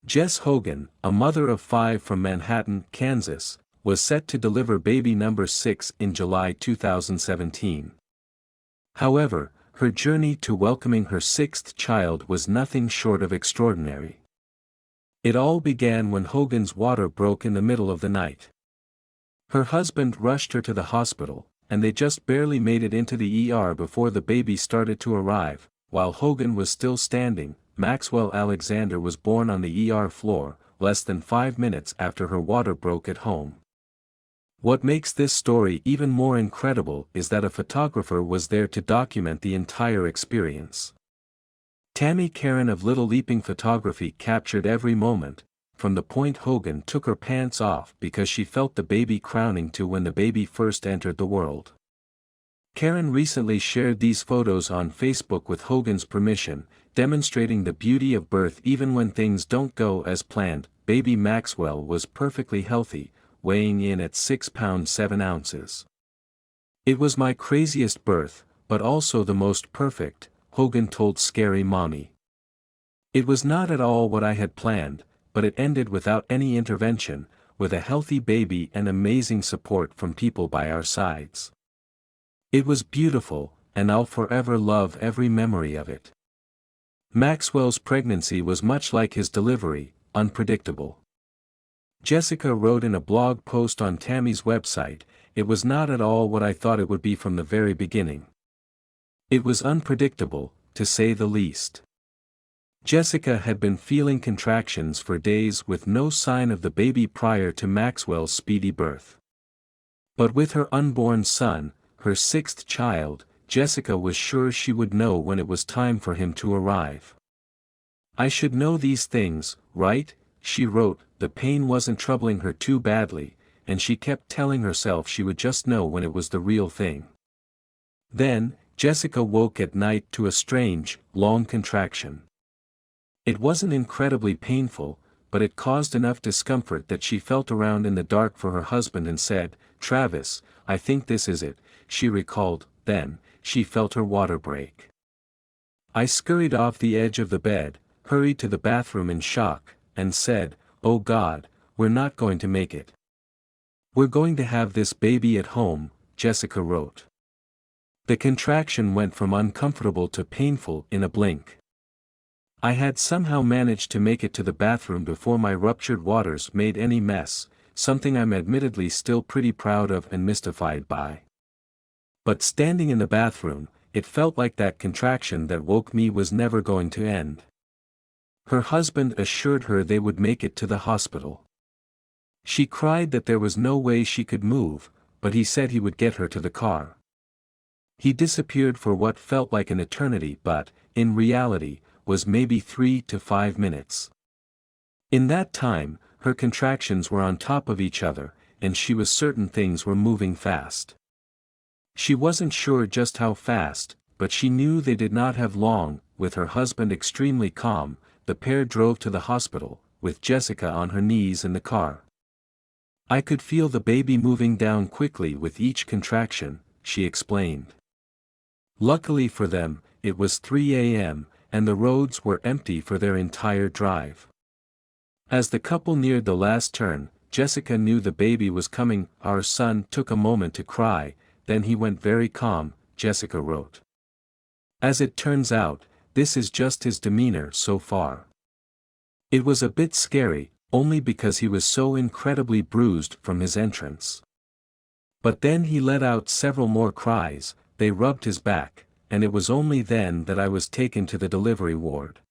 Jess Hogan, a mother of 5 from Manhattan, Kansas, was set to deliver baby number 6 in July 2017. However, her journey to welcoming her 6th child was nothing short of extraordinary. It all began when Hogan's water broke in the middle of the night. Her husband rushed her to the hospital, and they just barely made it into the ER before the baby started to arrive. While Hogan was still standing, Maxwell Alexander was born on the ER floor, less than 5 minutes after her water broke at home. What makes this story even more incredible is that a photographer was there to document the entire experience. Tammy Karen of Little Leaping Photography captured every moment, from the point Hogan took her pants off because she felt the baby crowning to when the baby first entered the world. Karen recently shared these photos on Facebook with Hogan's permission, demonstrating the beauty of birth even when things don't go as planned. Baby Maxwell was perfectly healthy, weighing in at 6 pounds 7 ounces. "It was my craziest birth, but also the most perfect," Hogan told Scary Mommy. "It was not at all what I had planned, but it ended without any intervention, with a healthy baby and amazing support from people by our sides. It was beautiful, and I'll forever love every memory of it." Maxwell's pregnancy was much like his delivery, unpredictable. Jessica wrote in a blog post on Tammy's website, "It was not at all what I thought it would be from the very beginning. It was unpredictable, to say the least." Jessica had been feeling contractions for days with no sign of the baby prior to Maxwell's speedy birth. But with her unborn son, her 6th child, Jessica was sure she would know when it was time for him to arrive. "I should know these things, right?" she wrote. The pain wasn't troubling her too badly, and she kept telling herself she would just know when it was the real thing. Then, Jessica woke at night to a strange, long contraction. It wasn't incredibly painful, but it caused enough discomfort that she felt around in the dark for her husband and said, "Travis, I think this is it," she recalled. Then, she felt her water break. "I scurried off the edge of the bed, hurried to the bathroom in shock, and said, 'Oh God, we're not going to make it. We're going to have this baby at home,'" Jessica wrote. "The contraction went from uncomfortable to painful in a blink. I had somehow managed to make it to the bathroom before my ruptured waters made any mess, something I'm admittedly still pretty proud of and mystified by. But standing in the bathroom, it felt like that contraction that woke me was never going to end." Her husband assured her they would make it to the hospital. She cried that there was no way she could move, but he said he would get her to the car. He disappeared for what felt like an eternity but, in reality, was maybe 3 to 5 minutes. In that time, her contractions were on top of each other, and she was certain things were moving fast. She wasn't sure just how fast, but she knew they did not have long. With her husband extremely calm, the pair drove to the hospital, with Jessica on her knees in the car. "I could feel the baby moving down quickly with each contraction," she explained. Luckily for them, it was 3 a.m., and the roads were empty for their entire drive. As the couple neared the last turn, Jessica knew the baby was coming. "Our son took a moment to cry, then he went very calm," Jessica wrote. "As it turns out, this is just his demeanor so far. It was a bit scary, only because he was so incredibly bruised from his entrance. But then he let out several more cries, they rubbed his back, and it was only then that I was taken to the delivery ward.